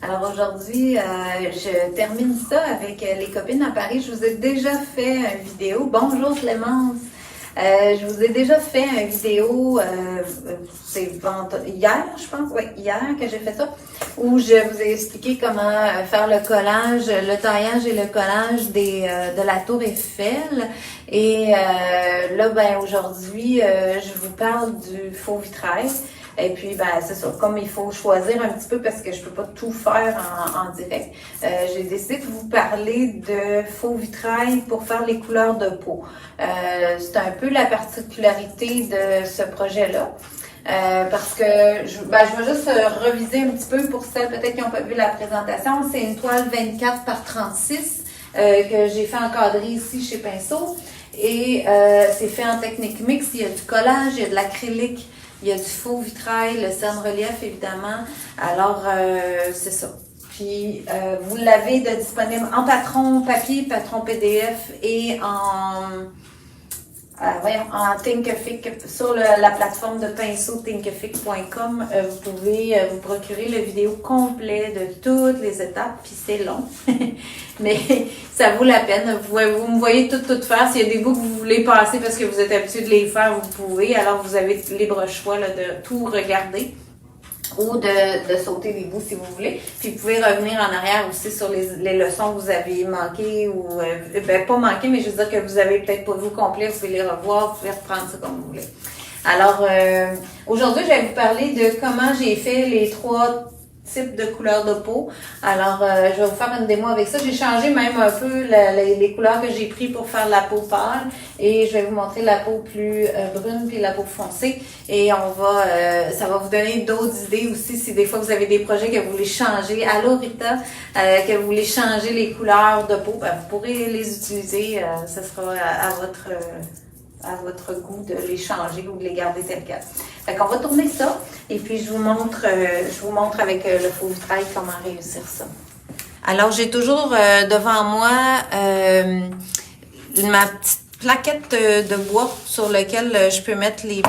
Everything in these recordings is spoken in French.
Alors aujourd'hui, je termine ça avec les copines à Paris. Je vous ai déjà fait une vidéo. Bonjour Clémence! Je vous ai déjà fait une vidéo, c'est hier, je pense, oui, hier que j'ai fait ça, où je vous ai expliqué comment faire le collage, le taillage et le collage de la tour Eiffel. Et là, ben aujourd'hui, je vous parle du faux vitrail. Et puis, ben, c'est ça. Comme il faut choisir un petit peu parce que je peux pas tout faire en direct, j'ai décidé de vous parler de faux vitrail pour faire les couleurs de peau. C'est un peu la particularité de ce projet-là. Parce que je vais juste reviser un petit peu pour celles peut-être qui n'ont pas vu la présentation. C'est une toile 24 par 36 que j'ai fait encadrer ici chez Pinceau. Et c'est fait en technique mixte. Il y a du collage, il y a de l'acrylique. Il y a du faux vitrail, le cerne relief évidemment. Alors, c'est ça. Puis, vous l'avez de disponible en patron papier, patron PDF et en Thinkific, sur la plateforme de pinceau thinkific.com, vous pouvez vous procurer le vidéo complet de toutes les étapes, puis c'est long, mais ça vaut la peine. Vous me voyez tout faire. S'il y a des bouts que vous voulez passer parce que vous êtes habitué de les faire, vous pouvez. Alors, vous avez libre choix là, de tout regarder ou de sauter des bouts si vous voulez. Puis vous pouvez revenir en arrière aussi sur les leçons que vous avez manquées ou pas manquées, mais je veux dire que vous avez peut-être pas vu complet, vous pouvez les revoir, vous pouvez reprendre ça comme vous voulez. Alors aujourd'hui, je vais vous parler de comment j'ai fait les 3 types de couleurs de peau. Alors, je vais vous faire une démo avec ça. J'ai changé même un peu les couleurs que j'ai pris pour faire la peau pâle et je vais vous montrer la peau plus brune puis la peau foncée et ça va vous donner d'autres idées aussi si des fois vous avez des projets que vous voulez changer. Allô Rita, que vous voulez changer les couleurs de peau, ben, vous pourrez les utiliser. Ce sera à votre goût de les changer ou de les garder telles quelles. Fait qu'on va tourner ça et puis je vous montre avec le faux vitrail comment réussir ça. Alors j'ai toujours devant moi ma petite plaquette de bois sur laquelle je peux mettre les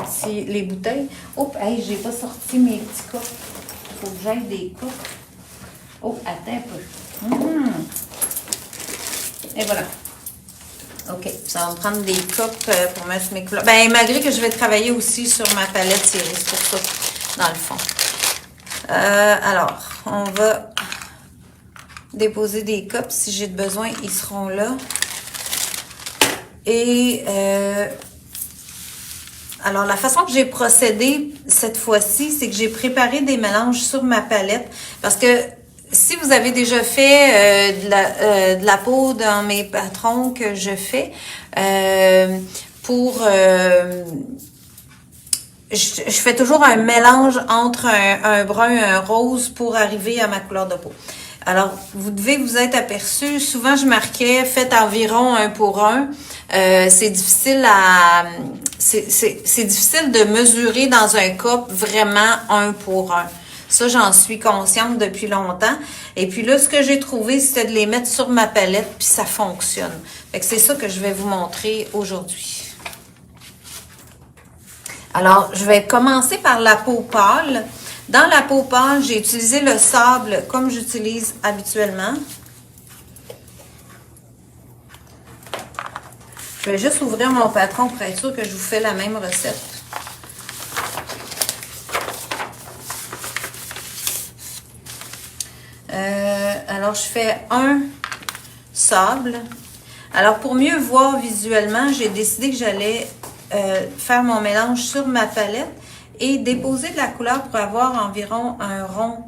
bouteilles. Oh, hey, j'ai pas sorti mes petits coupes. Il faut que j'aille des coupes. Oh, attends un peu. Et voilà. OK, ça va me prendre des coupes pour mettre mes couleurs. Ben, malgré que je vais travailler aussi sur ma palette série, c'est pour ça, dans le fond. Alors, on va déposer des coupes. Si j'ai besoin, ils seront là. Et, alors, la façon que j'ai procédé cette fois-ci, c'est que j'ai préparé des mélanges sur ma palette. Parce que si vous avez déjà fait de la peau dans mes patrons que je fais, je fais toujours un mélange entre un brun et un rose pour arriver à ma couleur de peau. Alors, vous devez vous être aperçu, souvent je marquais faites environ 1 pour 1. C'est difficile c'est difficile de mesurer dans un cup vraiment 1 pour 1. Ça, j'en suis consciente depuis longtemps. Et puis là, ce que j'ai trouvé, c'était de les mettre sur ma palette, puis ça fonctionne. Fait que c'est ça que je vais vous montrer aujourd'hui. Alors, je vais commencer par la peau pâle. Dans la peau pâle, j'ai utilisé le sable comme j'utilise habituellement. Je vais juste ouvrir mon patron pour être sûr que je vous fais la même recette. Alors, je fais un sable. Alors, pour mieux voir visuellement, j'ai décidé que j'allais faire mon mélange sur ma palette et déposer de la couleur pour avoir environ un rond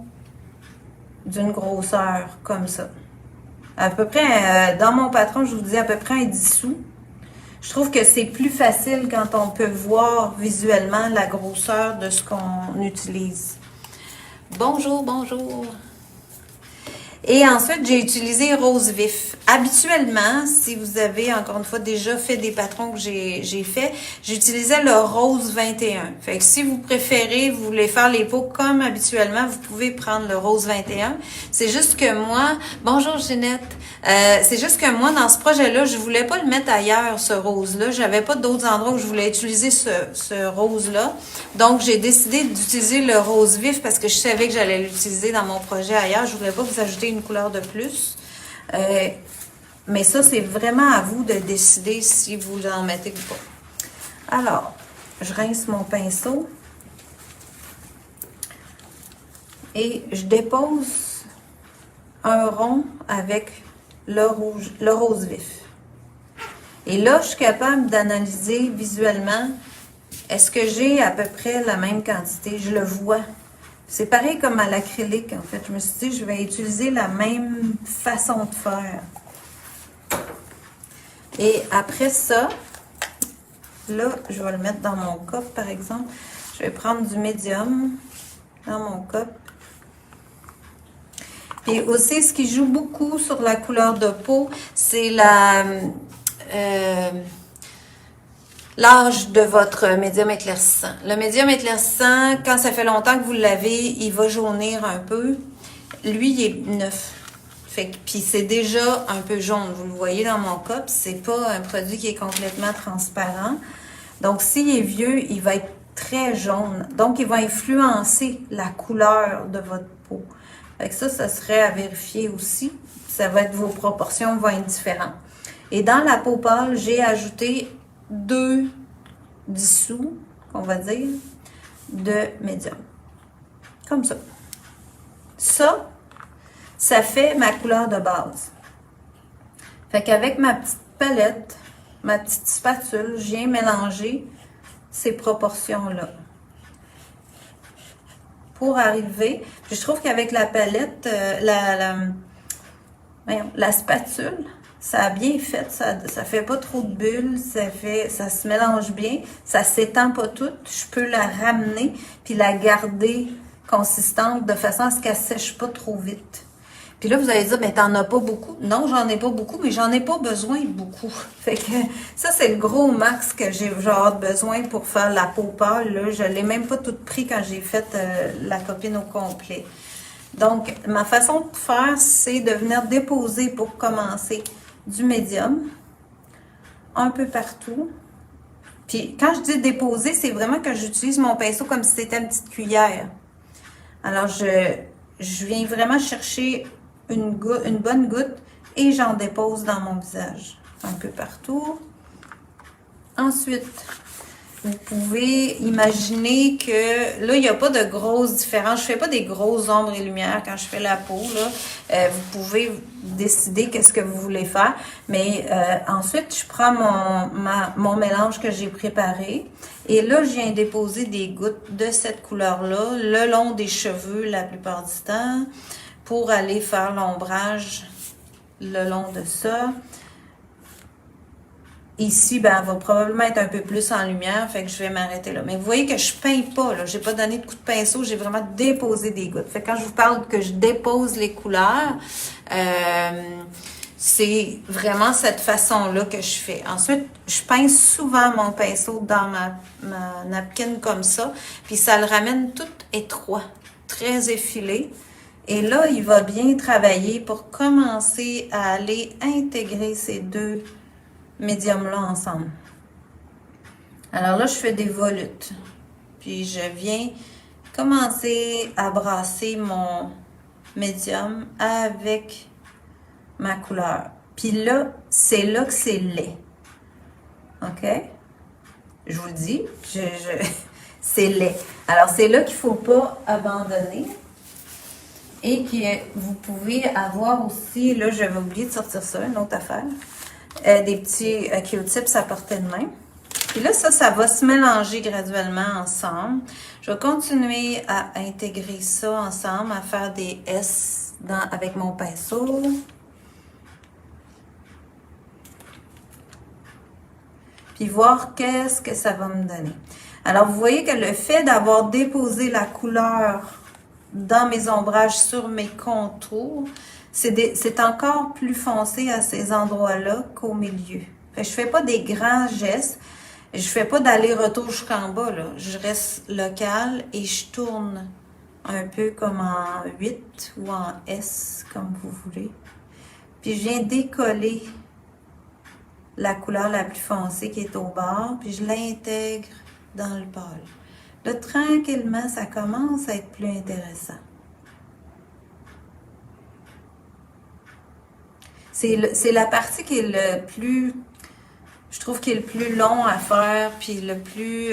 d'une grosseur comme ça. À peu près, dans mon patron, je vous dis à peu près un 10 sous. Je trouve que c'est plus facile quand on peut voir visuellement la grosseur de ce qu'on utilise. Bonjour, bonjour! Et ensuite, j'ai utilisé rose vif. Habituellement, si vous avez, encore une fois, déjà fait des patrons que j'ai fait, j'utilisais le rose 21. Fait que si vous préférez, vous voulez faire les peaux comme habituellement, vous pouvez prendre le rose 21. C'est juste que moi, bonjour Ginette, c'est juste que moi, dans ce projet-là, je voulais pas le mettre ailleurs, ce rose-là. J'avais pas d'autres endroits où je voulais utiliser ce rose-là. Donc, j'ai décidé d'utiliser le rose vif parce que je savais que j'allais l'utiliser dans mon projet ailleurs. Je voulais pas vous ajouter une couleur de plus. Mais ça, c'est vraiment à vous de décider si vous en mettez ou pas. Alors, je rince mon pinceau. Et je dépose un rond avec le rose vif. Et là, je suis capable d'analyser visuellement, est-ce que j'ai à peu près la même quantité? Je le vois. C'est pareil comme à l'acrylique, en fait. Je me suis dit, je vais utiliser la même façon de faire. Et après ça, là, je vais le mettre dans mon cup, par exemple. Je vais prendre du médium dans mon cup. Puis aussi, ce qui joue beaucoup sur la couleur de peau, c'est l'âge de votre médium éclaircissant. Le médium éclaircissant, quand ça fait longtemps que vous l'avez, il va jaunir un peu. Lui, il est neuf. Puis c'est déjà un peu jaune. Vous le voyez dans mon cup, c'est pas un produit qui est complètement transparent. Donc, s'il est vieux, il va être très jaune. Donc, il va influencer la couleur de votre peau. Fait que ça serait à vérifier aussi. Ça va être, vos proportions vont être différentes. Et dans la peau pâle, j'ai ajouté 2 dissous, on va dire, de médium. Comme ça. Ça fait ma couleur de base. Fait qu'avec ma petite palette, ma petite spatule, je viens mélanger ces proportions-là. Pour arriver, je trouve qu'avec la palette, la spatule, ça a bien fait, ça fait pas trop de bulles, ça se mélange bien, ça s'étend pas tout. Je peux la ramener puis la garder consistante de façon à ce qu'elle sèche pas trop vite. Puis là, vous allez dire, mais t'en as pas beaucoup. Non, j'en ai pas beaucoup, mais j'en ai pas besoin beaucoup. Fait que ça, c'est le gros max que j'ai genre besoin pour faire la peau pâle. Là. Je l'ai même pas toute pris quand j'ai fait la copine au complet. Donc, ma façon de faire, c'est de venir déposer pour commencer du médium un peu partout. Puis, quand je dis déposer, c'est vraiment que j'utilise mon pinceau comme si c'était une petite cuillère. Alors, je viens vraiment chercher une bonne goutte et j'en dépose dans mon visage. Un peu partout. Ensuite, vous pouvez imaginer que là, il n'y a pas de grosses différences. Je ne fais pas des grosses ombres et lumières quand je fais la peau. Là. Vous pouvez décider qu'est-ce que vous voulez faire. Mais ensuite, je prends mon mélange que j'ai préparé. Et là, je viens déposer des gouttes de cette couleur-là le long des cheveux la plupart du temps pour aller faire l'ombrage le long de ça. Ici, ben, elle va probablement être un peu plus en lumière, fait que je vais m'arrêter là. Mais vous voyez que je peins pas, là. J'ai pas donné de coup de pinceau, j'ai vraiment déposé des gouttes. Fait que quand je vous parle que je dépose les couleurs, c'est vraiment cette façon-là que je fais. Ensuite, je pince souvent mon pinceau dans ma napkin comme ça, puis ça le ramène tout étroit, très effilé. Et là, il va bien travailler pour commencer à aller intégrer ces deux médiums-là ensemble. Alors là, je fais des volutes. Puis je viens commencer à brasser mon médium avec ma couleur. Puis là, c'est là que c'est laid. OK? Je vous le dis, c'est laid. Alors, c'est là qu'il ne faut pas abandonner. Et que vous pouvez avoir aussi, là, j'avais oublié de sortir ça, une autre affaire, des petits Q-tips à portée de main. Puis là, ça va se mélanger graduellement ensemble. Je vais continuer à intégrer ça ensemble, à faire des S avec mon pinceau. Puis voir qu'est-ce que ça va me donner. Alors, vous voyez que le fait d'avoir déposé la couleur dans mes ombrages sur mes contours, c'est encore plus foncé à ces endroits-là qu'au milieu. Fait que je fais pas des grands gestes. Je fais pas d'aller-retour jusqu'en bas, là. Je reste local et je tourne un peu comme en 8 ou en S, comme vous voulez. Puis je viens décoller la couleur la plus foncée qui est au bord, puis je l'intègre dans le pâle. Là, tranquillement, ça commence à être plus intéressant. C'est la partie qui est le plus, je trouve, qui est le plus long à faire, puis le plus,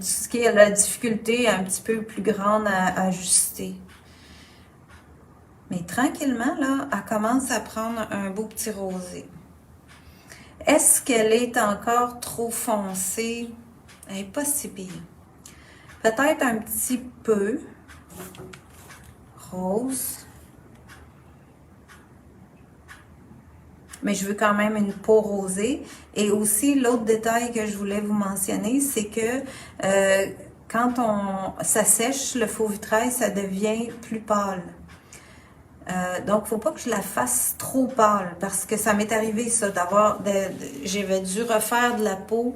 ce qui est la difficulté un petit peu plus grande à ajuster. Mais tranquillement, là, elle commence à prendre un beau petit rosé. Est-ce qu'elle est encore trop foncée? Elle n'est pas si pire. Peut-être un petit peu rose. Mais je veux quand même une peau rosée. Et aussi, l'autre détail que je voulais vous mentionner, c'est que quand ça sèche, le faux vitrail, ça devient plus pâle. Donc, il ne faut pas que je la fasse trop pâle parce que ça m'est arrivé ça, j'avais dû refaire de la peau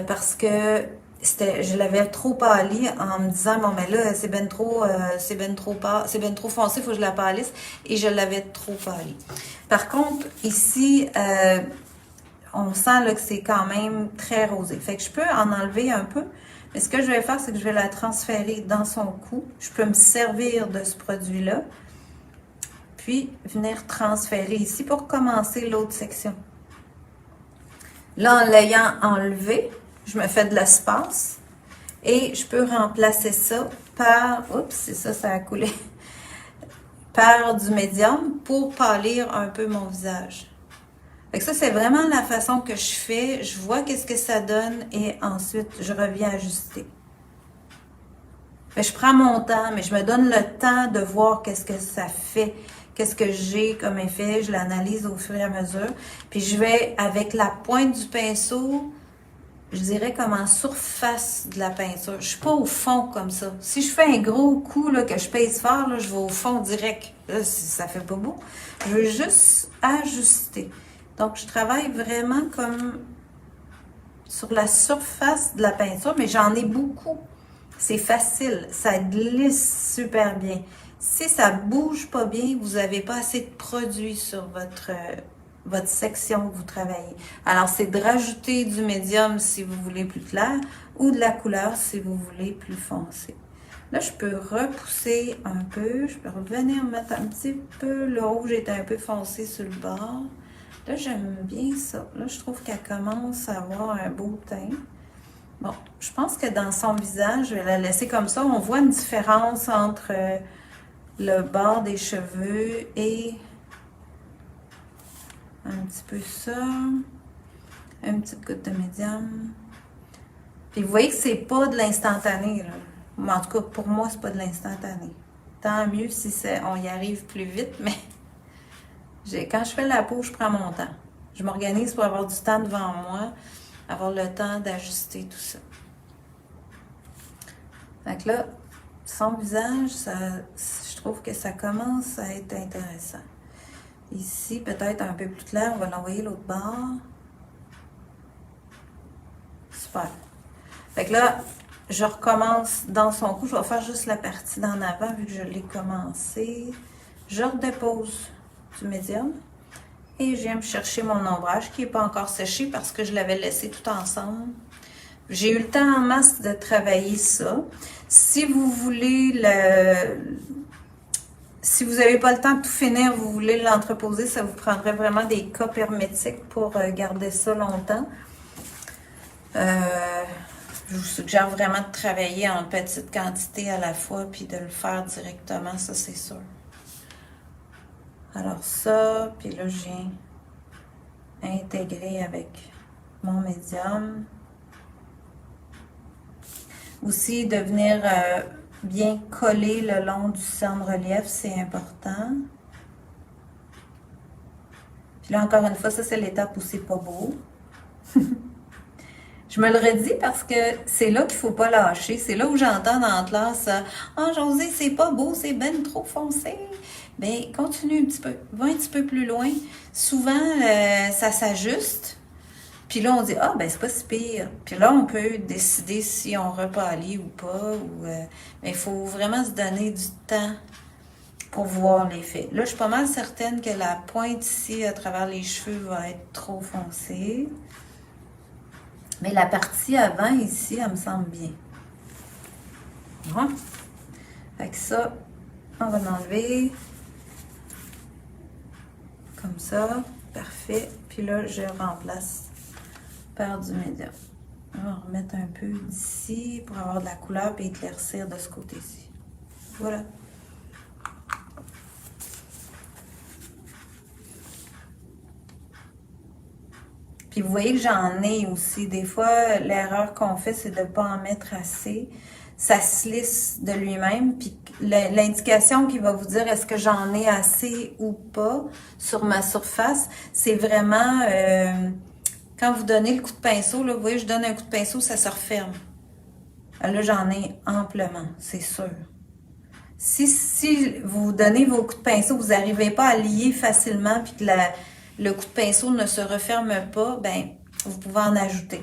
parce que je l'avais trop pâlie en me disant bon mais là c'est ben trop foncé, il faut que je la pâlisse et je l'avais trop pâlie. Par contre, ici, on sent là, que c'est quand même très rosé. Fait que je peux en enlever un peu, mais ce que je vais faire, c'est que je vais la transférer dans son cou. Je peux me servir de ce produit-là. Puis venir transférer ici pour commencer l'autre section. Là, en l'ayant enlevé, je me fais de l'espace et je peux remplacer ça par, oups, c'est ça, ça a coulé, par du médium pour pâlir un peu mon visage. Fait que ça, c'est vraiment la façon que je fais. Je vois qu'est-ce que ça donne et ensuite, je reviens ajuster. Fait que je prends mon temps, mais je me donne le temps de voir qu'est-ce que ça fait. Qu'est-ce que j'ai comme effet, je l'analyse au fur et à mesure. Puis je vais, avec la pointe du pinceau, je dirais comme en surface de la peinture. Je suis pas au fond comme ça. Si je fais un gros coup, là, que je pèse fort, là, je vais au fond direct. Là, ça fait pas beau. Je veux juste ajuster. Donc, je travaille vraiment comme sur la surface de la peinture, mais j'en ai beaucoup. C'est facile, ça glisse super bien. Si ça bouge pas bien, vous n'avez pas assez de produit sur votre section que vous travaillez. Alors, c'est de rajouter du médium si vous voulez plus clair ou de la couleur si vous voulez plus foncé. Là, je peux repousser un peu. Je peux revenir mettre un petit peu. Le rouge est un peu foncé sur le bord. Là, j'aime bien ça. Là, je trouve qu'elle commence à avoir un beau teint. Bon, je pense que dans son visage, je vais la laisser comme ça. On voit une différence entre le bord des cheveux et un petit peu ça. Une petite goutte de médium. Puis vous voyez que c'est pas de l'instantané, là. En tout cas, pour moi, c'est pas de l'instantané. Tant mieux si on y arrive plus vite, mais quand je fais la peau, je prends mon temps. Je m'organise pour avoir du temps devant moi, avoir le temps d'ajuster tout ça. Fait que là, son visage, je trouve que ça commence à être intéressant. Ici, peut-être un peu plus clair, on va l'envoyer l'autre bord. Super. Fait que là, je recommence dans son cou. Je vais faire juste la partie d'en avant vu que je l'ai commencé. Je redépose du médium. Et je viens me chercher mon ombrage qui n'est pas encore séché parce que je l'avais laissé tout ensemble. J'ai eu le temps en masse de travailler ça. Si vous voulez si vous n'avez pas le temps de tout finir, vous voulez l'entreposer, ça vous prendrait vraiment des coppes hermétiques pour garder ça longtemps. Je vous suggère vraiment de travailler en petite quantité à la fois puis de le faire directement, ça c'est sûr. Alors ça, puis là je viens intégrer avec mon médium. Aussi de venir bien coller le long du cerne relief, c'est important. Puis là encore une fois, ça c'est l'étape où c'est pas beau. Je me le redis parce que c'est là qu'il ne faut pas lâcher. C'est là où j'entends dans la classe « Ah, Josée, c'est pas beau, c'est ben trop foncé. » bien, continue un petit peu. Va un petit peu plus loin. Souvent, ça s'ajuste. Puis là, on dit, ah, ben, c'est pas si pire. Puis là, on peut décider si on repâlit ou pas. Mais il faut vraiment se donner du temps pour voir l'effet. Là, je suis pas mal certaine que la pointe ici, à travers les cheveux, va être trop foncée. Mais la partie avant, ici, elle me semble bien. Bon. Fait que ça, on va l'enlever. Comme ça. Parfait. Puis là, je remplace par du médium. On va remettre un peu d'ici pour avoir de la couleur et éclaircir de ce côté-ci. Voilà. Puis vous voyez que j'en ai aussi. Des fois, l'erreur qu'on fait, c'est de ne pas en mettre assez. Ça se lisse de lui-même. Puis l'indication qui va vous dire est-ce que j'en ai assez ou pas sur ma surface, c'est vraiment quand vous donnez le coup de pinceau, là, vous voyez, je donne un coup de pinceau, ça se referme. Là, j'en ai amplement, c'est sûr. Si vous donnez vos coups de pinceau, vous n'arrivez pas à lier facilement, puis que le coup de pinceau ne se referme pas, ben vous pouvez en ajouter.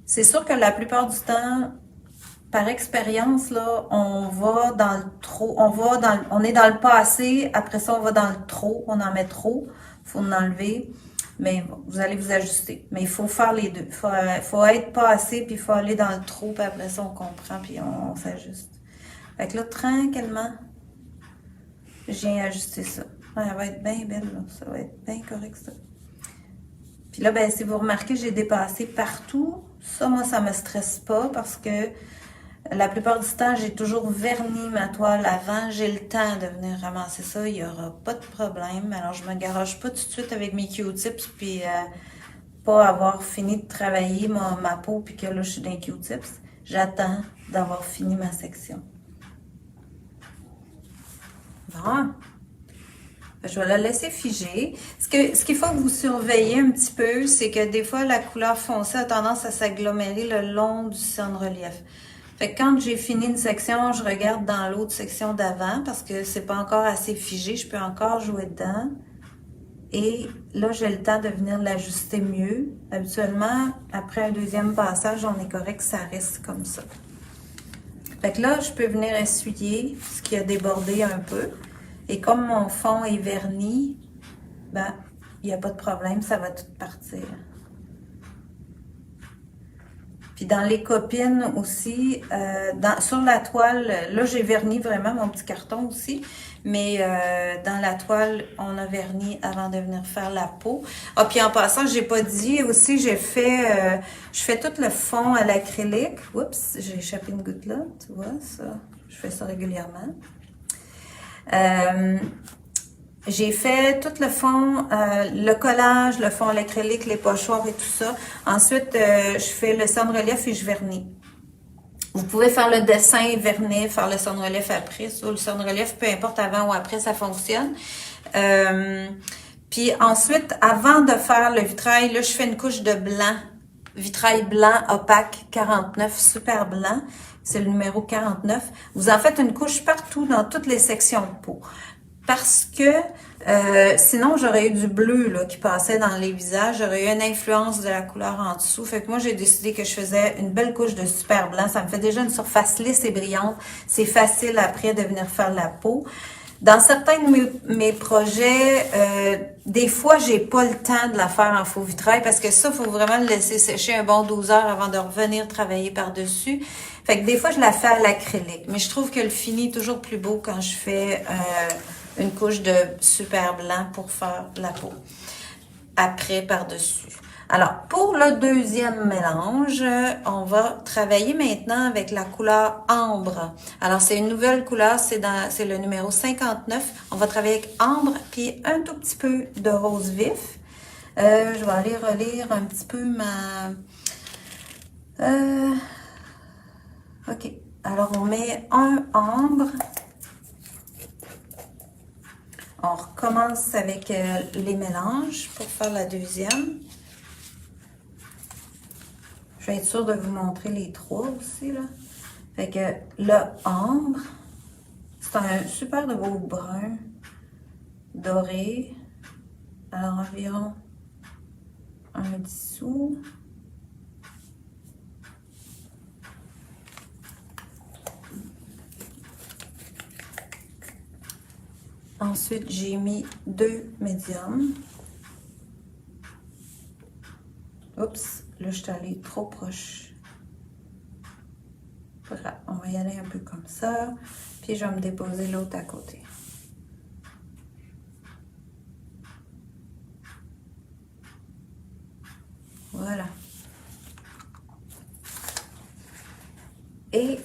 C'est sûr que la plupart du temps, par expérience, là, on va dans le trop, on est dans le passé, après ça, on va dans le trop, on en met trop, il faut en enlever, mais bon, vous allez vous ajuster. Mais il faut faire les deux. Il faut être passé, puis il faut aller dans le trop, puis après ça, on comprend, puis on s'ajuste. Fait que là, tranquillement, je viens ajuster ça. Elle va être bien belle, là. Ça va être bien correct, ça. Puis là, ben, si vous remarquez, j'ai dépassé partout. Ça, moi, ça me stresse pas parce que la plupart du temps, j'ai toujours verni ma toile avant. J'ai le temps de venir ramasser ça. Il n'y aura pas de problème. Alors, je me garoche pas tout de suite avec mes Q-tips puis pas avoir fini de travailler ma peau puis que là, je suis dans les Q-tips. J'attends d'avoir fini ma section. Bon. Je vais la laisser figer. Ce qu'il faut que vous surveillez un petit peu, c'est que des fois, la couleur foncée a tendance à s'agglomérer le long du sonne-relief. Fait que quand j'ai fini une section, je regarde dans l'autre section d'avant parce que c'est pas encore assez figé. Je peux encore jouer dedans. Et là, j'ai le temps de venir l'ajuster mieux. Habituellement, après un deuxième passage, on est correct que ça reste comme ça. Fait que là, je peux venir essuyer ce qui a débordé un peu. Et comme mon fond est verni, ben, il n'y a pas de problème, ça va tout partir. Puis dans les copines aussi, sur la toile, là j'ai verni vraiment mon petit carton aussi, mais dans la toile, on a verni avant de venir faire la peau. Ah, puis en passant, j'ai pas dit aussi, je fais tout le fond à l'acrylique. Oups, j'ai échappé une goutte là, tu vois ça, je fais ça régulièrement. J'ai fait tout le fond, le collage, le fond à l'acrylique, les pochoirs et tout ça. Ensuite, je fais le sonne-relief et je vernis. Vous pouvez faire le dessin et vernir, faire le sonne-relief après. Sur le sonne-relief, peu importe avant ou après, ça fonctionne. Puis ensuite, avant de faire le vitrail, là, je fais une couche de blanc. Vitrail blanc opaque 49, super blanc. C'est le numéro 49. Vous en faites une couche partout dans toutes les sections de peau. Parce que sinon, j'aurais eu du bleu là, qui passait dans les visages. J'aurais eu une influence de la couleur en dessous. Fait que moi, j'ai décidé que je faisais une belle couche de super blanc. Ça me fait déjà une surface lisse et brillante. C'est facile après de venir faire la peau. Dans certains de mes projets, des fois, j'ai pas le temps de la faire en faux vitrail parce que ça, il faut vraiment le laisser sécher un bon 12 heures avant de revenir travailler par-dessus. Fait que des fois, je la fais à l'acrylique. Mais je trouve que le fini est toujours plus beau quand je fais une couche de super blanc pour faire la peau. Après, par-dessus. Alors, pour le deuxième mélange, on va travailler maintenant avec la couleur ambre. Alors, c'est une nouvelle couleur, c'est le numéro 59. On va travailler avec ambre, puis un tout petit peu de rose vif. Je vais aller relire un petit peu OK. Alors, on met un ambre. On recommence avec les mélanges pour faire la deuxième. Je vais être sûre de vous montrer les trois aussi, là. Fait que le ambre, c'est un super de beau brun. doré. Alors environ un dessous. Ensuite, j'ai mis 2 médiums. Oups, là, je suis allée trop proche. Voilà, on va y aller un peu comme ça. Puis, je vais me déposer l'autre à côté. Voilà. Et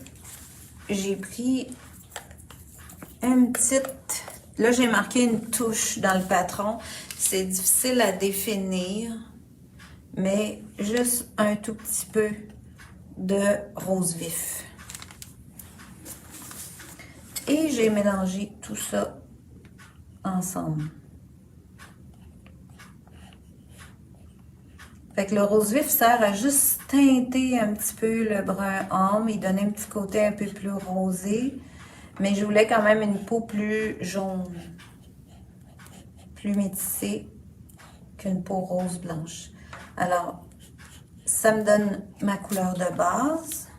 j'ai pris une petite... Là, j'ai marqué une touche dans le patron. C'est difficile à définir, mais juste un tout petit peu de rose vif. Et j'ai mélangé tout ça ensemble. Fait que le rose vif sert à juste teinter un petit peu le brun ombre et donner un petit côté un peu plus rosé. Mais je voulais quand même une peau plus jaune, plus métissée qu'une peau rose blanche. Alors, ça me donne ma couleur de base.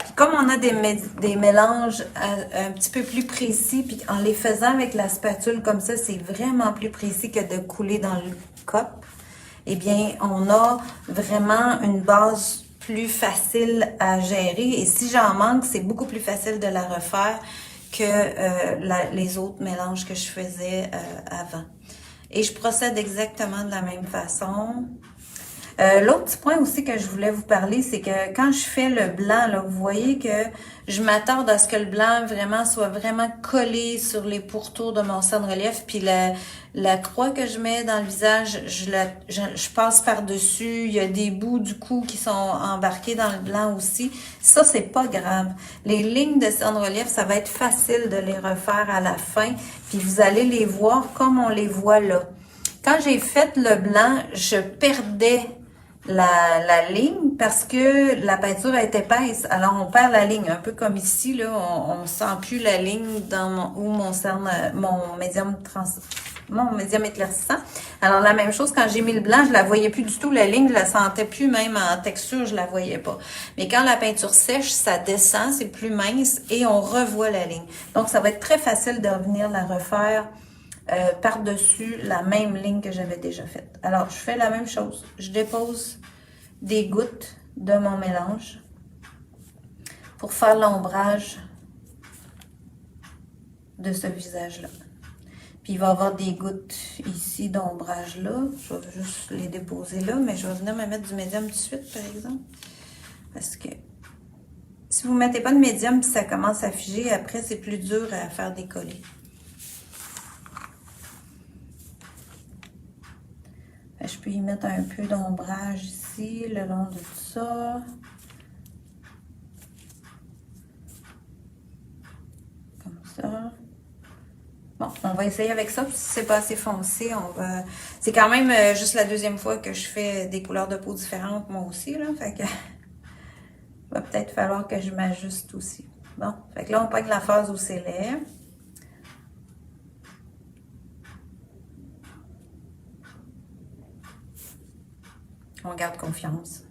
Puis comme on a des mélanges un petit peu plus précis, puis en les faisant avec la spatule comme ça, c'est vraiment plus précis que de couler dans le cup. Eh bien, on a vraiment une base plus facile à gérer. Et si j'en manque, c'est beaucoup plus facile de la refaire que les autres mélanges que je faisais avant. Et je procède exactement de la même façon. L'autre petit point aussi que je voulais vous parler, c'est que quand je fais le blanc, là, vous voyez que je m'attarde à ce que le blanc vraiment soit vraiment collé sur les pourtours de mon cerne-relief. Puis la croix que je mets dans le visage, je passe par-dessus. Il y a des bouts du cou qui sont embarqués dans le blanc aussi. Ça, c'est pas grave. Les lignes de cerne-relief, ça va être facile de les refaire à la fin. Puis vous allez les voir comme on les voit là. Quand j'ai fait le blanc, je perdais la ligne parce que la peinture est épaisse. Alors, on perd la ligne. Un peu comme ici, là, on sent plus la ligne dans mon médium éclaircissant. Alors, la même chose, quand j'ai mis le blanc, je la voyais plus du tout, la ligne, je la sentais plus, même en texture, je la voyais pas. Mais quand la peinture sèche, ça descend, c'est plus mince et on revoit la ligne. Donc, ça va être très facile de revenir la refaire par-dessus la même ligne que j'avais déjà faite. Alors, je fais la même chose. Je dépose des gouttes de mon mélange pour faire l'ombrage de ce visage-là. Puis, il va y avoir des gouttes ici d'ombrage là. Je vais juste les déposer là, mais je vais venir me mettre du médium tout de suite, par exemple. Parce que si vous ne mettez pas de médium puis ça commence à figer, après, c'est plus dur à faire décoller. Je peux y mettre un peu d'ombrage ici, le long de tout ça. Comme ça. Bon, on va essayer avec ça. Si c'est pas assez foncé, on va... C'est quand même juste la deuxième fois que je fais des couleurs de peau différentes, moi aussi, là. Fait que... va peut-être falloir que je m'ajuste aussi. Bon, fait que là, on peigne la phase où c'est laid. On garde confiance.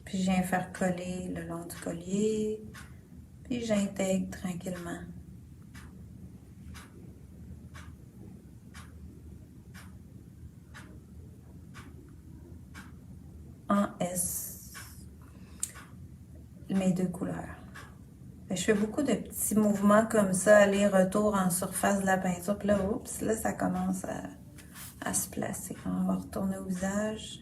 Puis je viens faire coller le long du collier. Puis j'intègre tranquillement. En S. Mes deux couleurs. Je fais beaucoup de petits mouvements comme ça, aller-retour en surface de la peinture. Puis là, oups, là, ça commence à se placer. On va retourner au visage.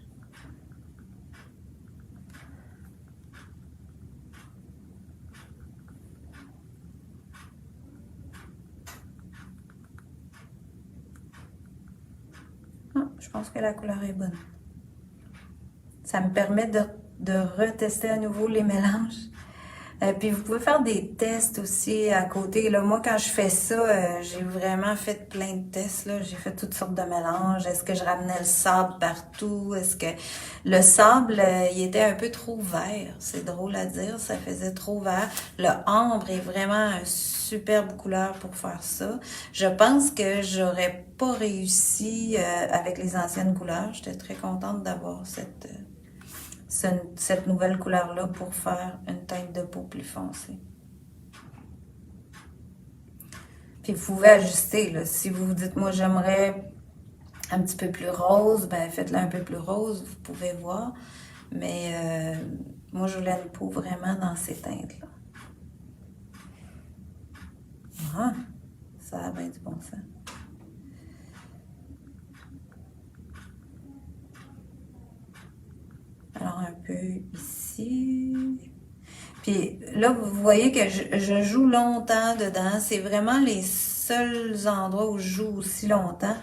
Ah, je pense que la couleur est bonne. Ça me permet de retester à nouveau les mélanges. Puis vous pouvez faire des tests aussi à côté. Là, moi, quand je fais ça, j'ai vraiment fait plein de tests. Là. J'ai fait toutes sortes de mélanges. Est-ce que je ramenais le sable partout? Est-ce que le sable, il était un peu trop vert? C'est drôle à dire, ça faisait trop vert. Le ambre est vraiment une superbe couleur pour faire ça. Je pense que j'aurais pas réussi avec les anciennes couleurs. J'étais très contente d'avoir cette nouvelle couleur-là pour faire une teinte de peau plus foncée. Puis vous pouvez ajuster, là. Si vous vous dites, moi j'aimerais un petit peu plus rose, ben faites-le un peu plus rose, vous pouvez voir. Mais moi je voulais une peau vraiment dans ces teintes-là. Ah, ça a bien du bon sens. Alors un peu ici. Puis là, vous voyez que je joue longtemps dedans. C'est vraiment les seuls endroits où je joue aussi longtemps.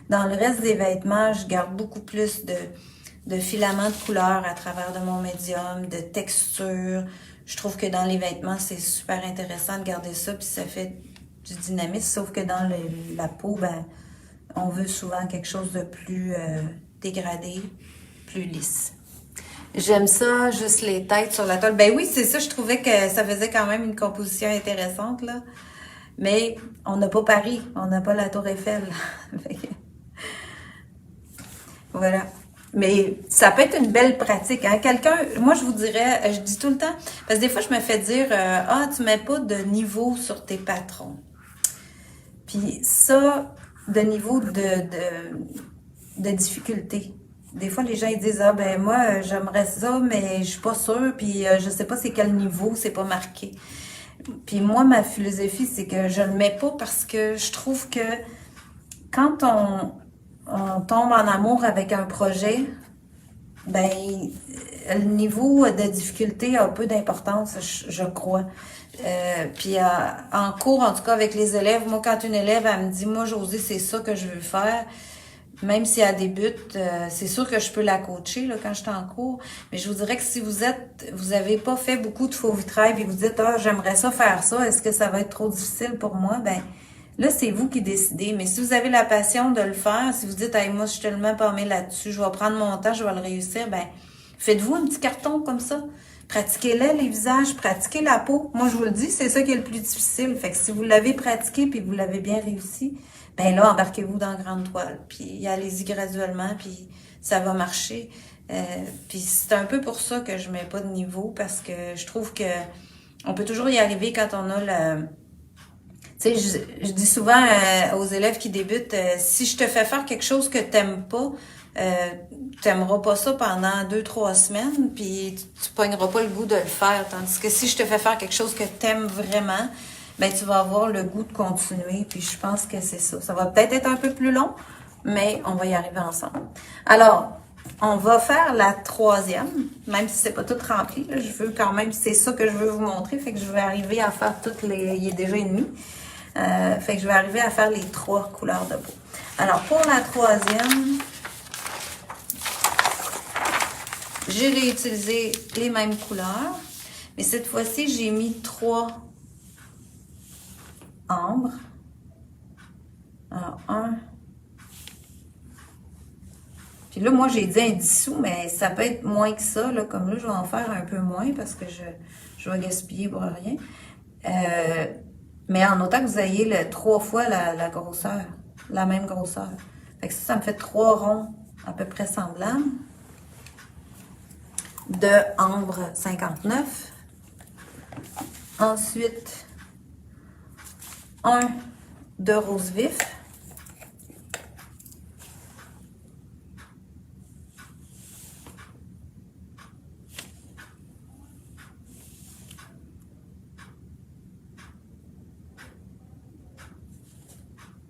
Dans le reste des vêtements, je garde beaucoup plus de filaments de couleur à travers de mon médium, de texture. Je trouve que dans les vêtements, c'est super intéressant de garder ça, puis ça fait du dynamisme. Sauf que dans la peau, ben, on veut souvent quelque chose de plus dégradé, plus lisse. J'aime ça, juste les têtes sur la toile. Ben oui, c'est ça, je trouvais que ça faisait quand même une composition intéressante, là. Mais on n'a pas Paris, on n'a pas la Tour Eiffel. Voilà. Mais ça peut être une belle pratique, hein. Quelqu'un, moi je vous dirais, je dis tout le temps, parce que des fois je me fais dire, ah, tu mets pas de niveau sur tes patrons. Puis ça, de niveau de difficulté. Des fois, les gens ils disent, ah ben moi, j'aimerais ça, mais je suis pas sûre, puis je sais pas c'est quel niveau, c'est pas marqué. Puis moi, ma philosophie, c'est que je le mets pas parce que je trouve que quand on tombe en amour avec un projet, ben le niveau de difficulté a peu d'importance, je crois. Puis en cours, en tout cas avec les élèves, moi quand une élève elle me dit, moi Josée, c'est ça que je veux faire, même si elle débute, c'est sûr que je peux la coacher là, quand je suis en cours. Mais je vous dirais que si vous avez pas fait beaucoup de faux vitrail puis vous dites, ah, j'aimerais ça faire ça, est-ce que ça va être trop difficile pour moi? Ben, là, c'est vous qui décidez. Mais si vous avez la passion de le faire, si vous dites, hey, moi, je suis tellement paumée là-dessus, je vais prendre mon temps, je vais le réussir, ben, faites-vous un petit carton comme ça. Pratiquez-le, les visages, pratiquez la peau. Moi, je vous le dis, c'est ça qui est le plus difficile. Fait que si vous l'avez pratiqué puis vous l'avez bien réussi, ben là, embarquez-vous dans la grande toile. Puis allez-y graduellement, puis ça va marcher. Puis c'est un peu pour ça que je mets pas de niveau, parce que je trouve que on peut toujours y arriver quand on a le... Tu sais, je dis souvent aux élèves qui débutent, si je te fais faire quelque chose que t'aimes pas, t'aimeras pas ça pendant 2-3 semaines, puis tu pogneras pas le goût de le faire. Tandis que si je te fais faire quelque chose que t'aimes vraiment, ben tu vas avoir le goût de continuer. Puis je pense que c'est ça. Ça va peut-être être un peu plus long, mais on va y arriver ensemble. Alors, on va faire la troisième, même si c'est pas tout rempli. Là, je veux quand même, c'est ça que je veux vous montrer. Fait que je vais arriver à faire toutes les... Il est déjà 1h30. Fait que je vais arriver à faire les 3 couleurs de peau. Alors, pour la troisième, j'ai réutilisé les mêmes couleurs, mais cette fois-ci, j'ai mis 3 ambres. Alors, 1. Puis là, moi, j'ai dit un dissous, mais ça peut être moins que ça. Là, comme là, je vais en faire un peu moins parce que je vais gaspiller pour rien. Mais en autant que vous ayez 3 fois la grosseur, la même grosseur. Fait que ça me fait 3 ronds à peu près semblables de ambre 59. Ensuite, un de rose vif.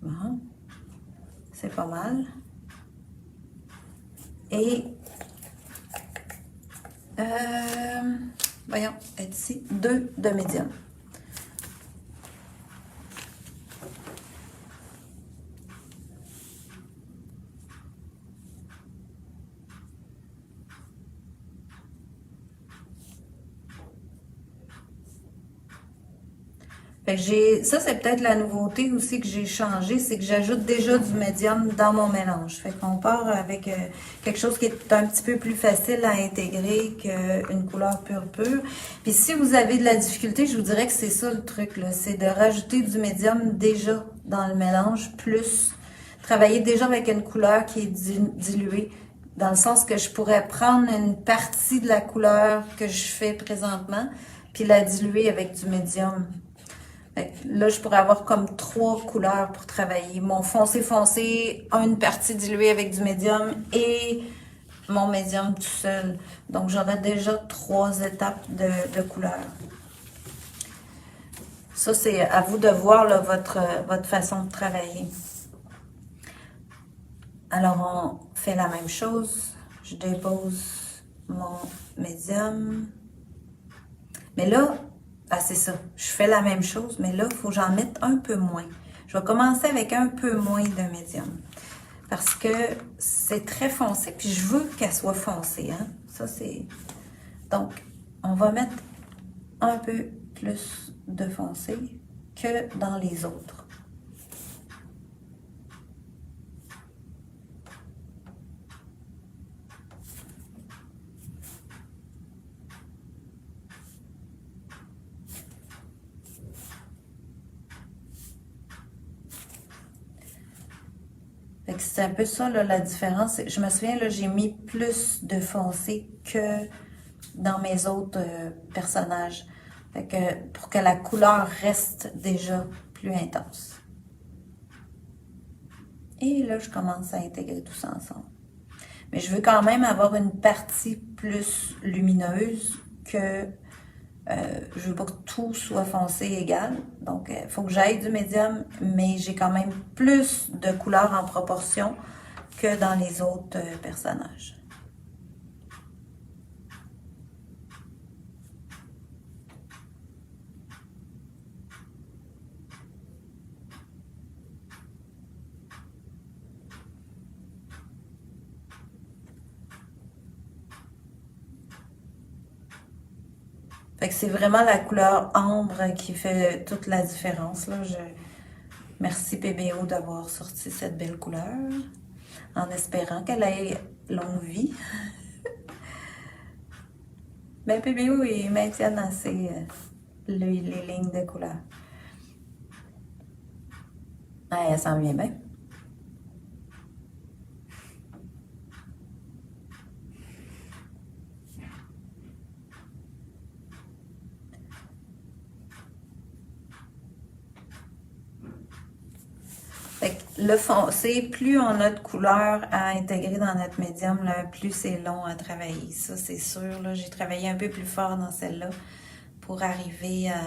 Bon. C'est pas mal. Et voyons, être ici, 2 de médium. Fait que ça c'est peut-être la nouveauté aussi que j'ai changé, c'est que j'ajoute déjà du médium dans mon mélange. Fait qu'on part avec quelque chose qui est un petit peu plus facile à intégrer qu'une couleur pure. Puis si vous avez de la difficulté, je vous dirais que c'est ça le truc, là, c'est de rajouter du médium déjà dans le mélange, plus travailler déjà avec une couleur qui est diluée. Dans le sens que je pourrais prendre une partie de la couleur que je fais présentement, puis la diluer avec du médium. Là, je pourrais avoir comme 3 couleurs pour travailler. Mon foncé, une partie diluée avec du médium et mon médium tout seul. Donc, j'aurais déjà 3 étapes de couleurs. Ça, c'est à vous de voir là, votre façon de travailler. Alors, on fait la même chose. Je dépose mon médium. Mais là, c'est ça. Je fais la même chose, mais là, il faut que j'en mette un peu moins. Je vais commencer avec un peu moins de médium. Parce que c'est très foncé, puis je veux qu'elle soit foncée. Hein? Ça, c'est... Donc, on va mettre un peu plus de foncé que dans les autres. C'est un peu ça là, la différence. Je me souviens, là, j'ai mis plus de foncé que dans mes autres personnages. Fait que, pour que la couleur reste déjà plus intense. Et là, je commence à intégrer tout ça ensemble. Mais je veux quand même avoir une partie plus lumineuse que... je veux pas que tout soit foncé égal. Donc, il faut que j'aille du médium, mais j'ai quand même plus de couleurs en proportion que dans les autres personnages. Fait que c'est vraiment la couleur ambre qui fait toute la différence. Là. Merci PBO d'avoir sorti cette belle couleur, en espérant qu'elle ait longue vie. Mais PBO, ils maintiennent assez les lignes de couleur. Ah, elle s'en vient bien. Le foncé, plus on a de couleurs à intégrer dans notre médium, là, plus c'est long à travailler. Ça, c'est sûr. Là, j'ai travaillé un peu plus fort dans celle-là pour arriver à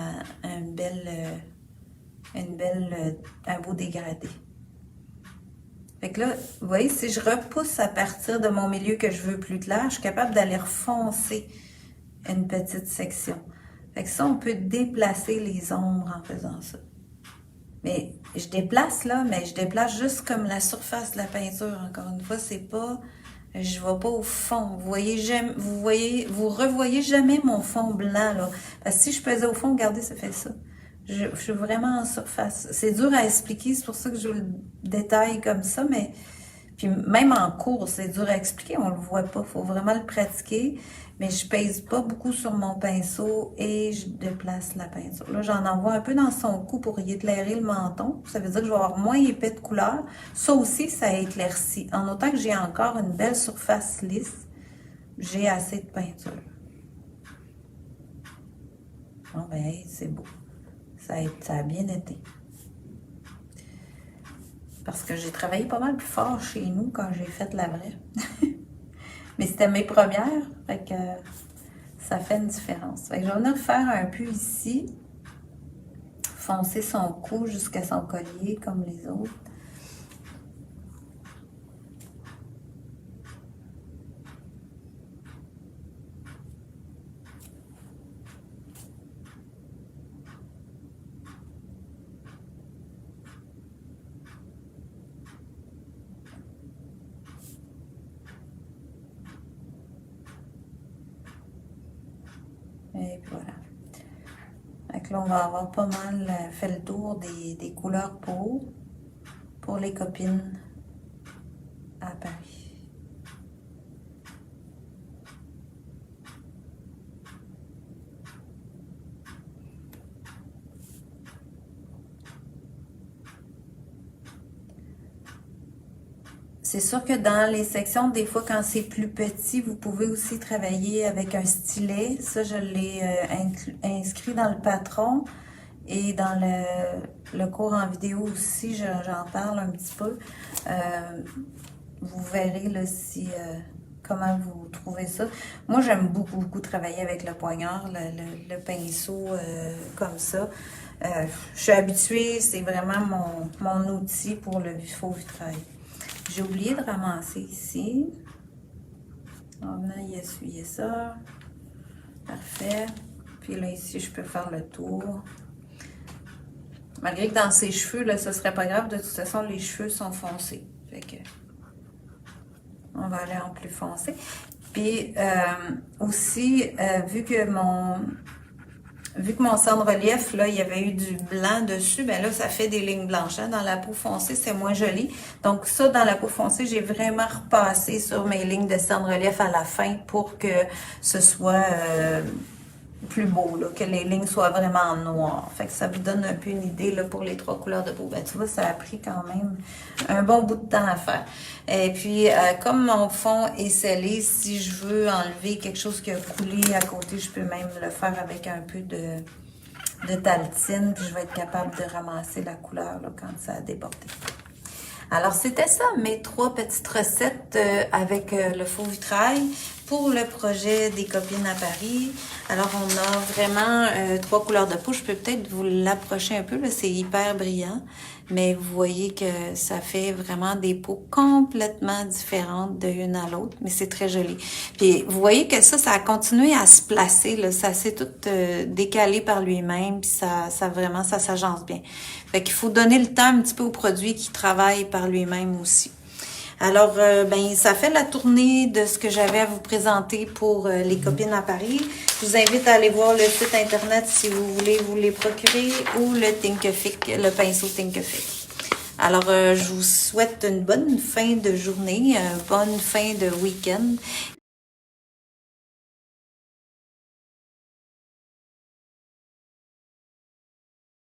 un beau dégradé. Fait que là, vous voyez, si je repousse à partir de mon milieu que je veux plus clair, je suis capable d'aller refoncer une petite section. Fait que ça, on peut déplacer les ombres en faisant ça. Mais je déplace là, mais je déplace juste comme la surface de la peinture. Encore une fois, c'est pas, je vais pas au fond. Vous revoyez jamais mon fond blanc là. Parce que si je pesais au fond, regardez, ça fait ça. Je suis vraiment en surface. C'est dur à expliquer, c'est pour ça que je le détaille comme ça, mais puis même en cours, c'est dur à expliquer, on le voit pas. Il faut vraiment le pratiquer. Mais je pèse pas beaucoup sur mon pinceau et je déplace la peinture. Là, j'en envoie un peu dans son cou pour y éclairer le menton. Ça veut dire que je vais avoir moins épais de couleur. Ça aussi, ça éclaircit. En autant que j'ai encore une belle surface lisse, j'ai assez de peinture. Bon, ben, c'est beau. Ça a bien été. Parce que j'ai travaillé pas mal plus fort chez nous quand j'ai fait la vraie. Mais c'était mes premières, fait que ça fait une différence. Fait que je vais venir faire un peu ici, foncer son cou jusqu'à son collier comme les autres. Et puis voilà. que là, on va avoir pas mal fait le tour des couleurs pour les copines à Paris. C'est sûr que dans les sections, des fois, quand c'est plus petit, vous pouvez aussi travailler avec un stylet. Ça, je l'ai inscrit dans le patron. Et dans le cours en vidéo aussi, j'en parle un petit peu. Vous verrez là, si, comment vous trouvez ça. Moi, j'aime beaucoup travailler avec le poignard, le pinceau comme ça. Je suis habituée, c'est vraiment mon outil pour le faux vitrail. J'ai oublié de ramasser ici. En venant y essuyer ça. Parfait. Puis là, ici, je peux faire le tour. Malgré que dans ses cheveux, là, ce serait pas grave. De toute façon, les cheveux sont foncés. Fait que on va aller en plus foncé. Puis aussi, vu que mon cendre-relief, là, il y avait eu du blanc dessus, ben là, ça fait des lignes blanches. Hein? Dans la peau foncée, c'est moins joli. Donc ça, dans la peau foncée, j'ai vraiment repassé sur mes lignes de cendre-relief à la fin pour que ce soit plus beau, là, que les lignes soient vraiment en noir. Fait que ça vous donne un peu une idée là, pour les 3 couleurs de peau. Ben, tu vois, ça a pris quand même un bon bout de temps à faire. Et puis, comme mon fond est scellé, si je veux enlever quelque chose qui a coulé à côté, je peux même le faire avec un peu de taltine, puis je vais être capable de ramasser la couleur là, quand ça a débordé. Alors, c'était ça, mes 3 petites recettes avec le faux vitrail pour le projet des copines à Paris. Alors, on a vraiment 3 couleurs de peau. Je peux peut-être vous l'approcher un peu, là, c'est hyper brillant. Mais vous voyez que ça fait vraiment des peaux complètement différentes de l'une à l'autre. Mais c'est très joli. Puis, vous voyez que ça a continué à se placer, là. Ça s'est tout décalé par lui-même. Puis, ça s'agence bien. Fait qu'il faut donner le temps un petit peu au produit qui travaille par lui-même aussi. Alors, ben, ça fait la tournée de ce que j'avais à vous présenter pour les copines à Paris. Je vous invite à aller voir le site internet si vous voulez vous les procurer ou le Thinkific, le pinceau Thinkific. Alors, je vous souhaite une bonne fin de journée, une bonne fin de week-end